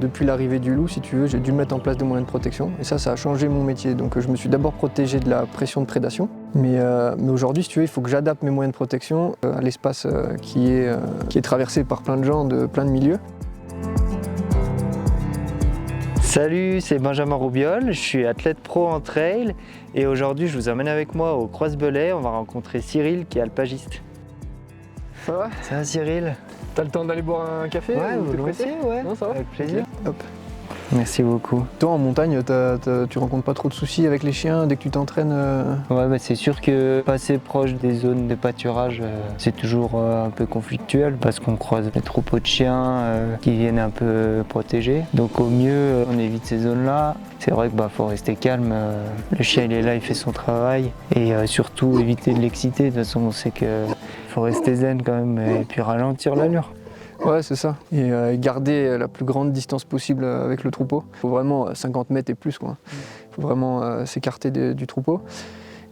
Depuis l'arrivée du loup, si tu veux, j'ai dû mettre en place des moyens de protection. Et ça a changé mon métier. Donc je me suis d'abord protégé de la pression de prédation. Mais aujourd'hui, si tu veux, il faut que j'adapte mes moyens de protection à l'espace qui est traversé par plein de gens de plein de milieux. Salut, c'est Benjamin Roubiol, je suis athlète pro en trail et aujourd'hui je vous emmène avec moi au Croise-Belay. On va rencontrer Cyril qui est alpagiste. Ça va? Ça va Cyril? T'as le temps d'aller boire un café? Ouais, volontiers, ouais. Non, ça va? Avec plaisir. Okay. Hop. Merci beaucoup. Toi en montagne, tu rencontres pas trop de soucis avec les chiens dès que tu t'entraînes? Ouais, bah, c'est sûr que passer proche des zones de pâturage, c'est toujours un peu conflictuel parce qu'on croise des troupeaux de chiens qui viennent un peu protéger. Donc au mieux, on évite ces zones-là. C'est vrai qu'il faut rester calme. Le chien il est là, il fait son travail et surtout éviter de l'exciter. De toute façon, on sait qu'il faut rester zen quand même et puis ralentir l'allure. Ouais, c'est ça. Et garder la plus grande distance possible avec le troupeau. Il faut vraiment 50 mètres et plus, quoi. Il faut vraiment s'écarter du troupeau.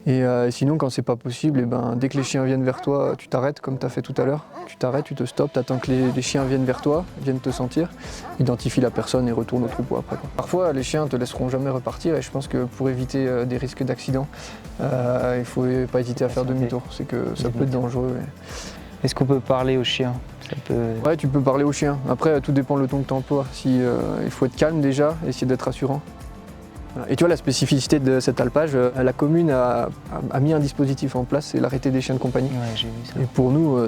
Et sinon, quand c'est pas possible, dès que les chiens viennent vers toi, tu t'arrêtes comme tu as fait tout à l'heure. Tu t'arrêtes, tu te stoppes, tu attends que les chiens viennent vers toi, viennent te sentir, identifie la personne et retourne au troupeau après, quoi. Parfois, les chiens te laisseront jamais repartir et je pense que pour éviter des risques d'accident, il faut pas hésiter à faire demi-tour. C'est que ça peut être dangereux. Est-ce qu'on peut parler aux chiens? Ouais, tu peux parler aux chiens. Après, tout dépend le ton que tu emploies. Il faut être calme déjà, essayer d'être rassurant. Et tu vois, la spécificité de cet alpage, la commune a mis un dispositif en place, c'est l'arrêté des chiens de compagnie. Ouais, j'ai vu ça. Et pour nous,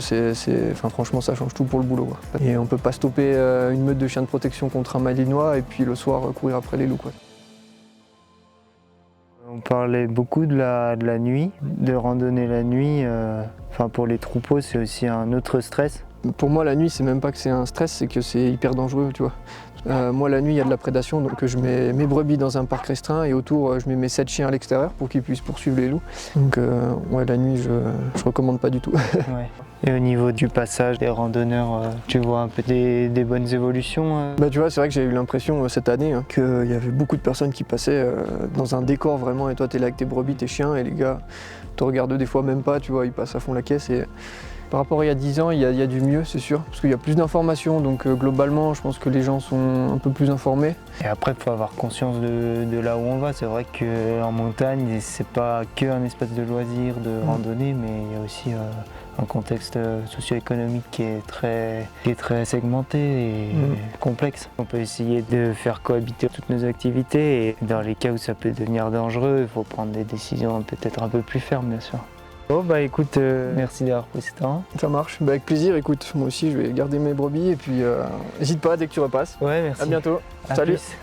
franchement, ça change tout pour le boulot, quoi. Et on peut pas stopper une meute de chiens de protection contre un malinois et puis le soir courir après les loups, quoi. On parlait beaucoup de la nuit, de randonner la nuit. Pour les troupeaux, c'est aussi un autre stress. Pour moi, la nuit, c'est même pas que c'est un stress, c'est que c'est hyper dangereux, tu vois. Moi, la nuit, il y a de la prédation, donc je mets mes brebis dans un parc restreint et autour, je mets mes 7 chiens à l'extérieur pour qu'ils puissent poursuivre les loups. Donc, ouais, la nuit, je recommande pas du tout. Ouais. Et au niveau du passage des randonneurs, tu vois un peu des bonnes évolutions? Tu vois, c'est vrai que j'ai eu l'impression cette année qu'il y avait beaucoup de personnes qui passaient dans un décor vraiment, et toi, t'es là avec tes brebis, tes chiens, et les gars te regardent des fois même pas, tu vois, ils passent à fond la caisse. Et par rapport à il y a 10 ans, il y a du mieux, c'est sûr, parce qu'il y a plus d'informations, donc globalement, je pense que les gens sont un peu plus informés. Et après, il faut avoir conscience de là où on va. C'est vrai qu'en montagne, c'est pas qu'un espace de loisirs, de randonnée, mais il y a aussi un contexte socio-économique qui est très segmenté et complexe. On peut essayer de faire cohabiter toutes nos activités et dans les cas où ça peut devenir dangereux, il faut prendre des décisions peut-être un peu plus fermes, bien sûr. Bon écoute, merci d'avoir pris ce temps. Ça marche, avec plaisir. Écoute, moi aussi je vais garder mes brebis et puis n'hésite pas dès que tu repasses. Ouais, merci. À bientôt. À Salut. plus.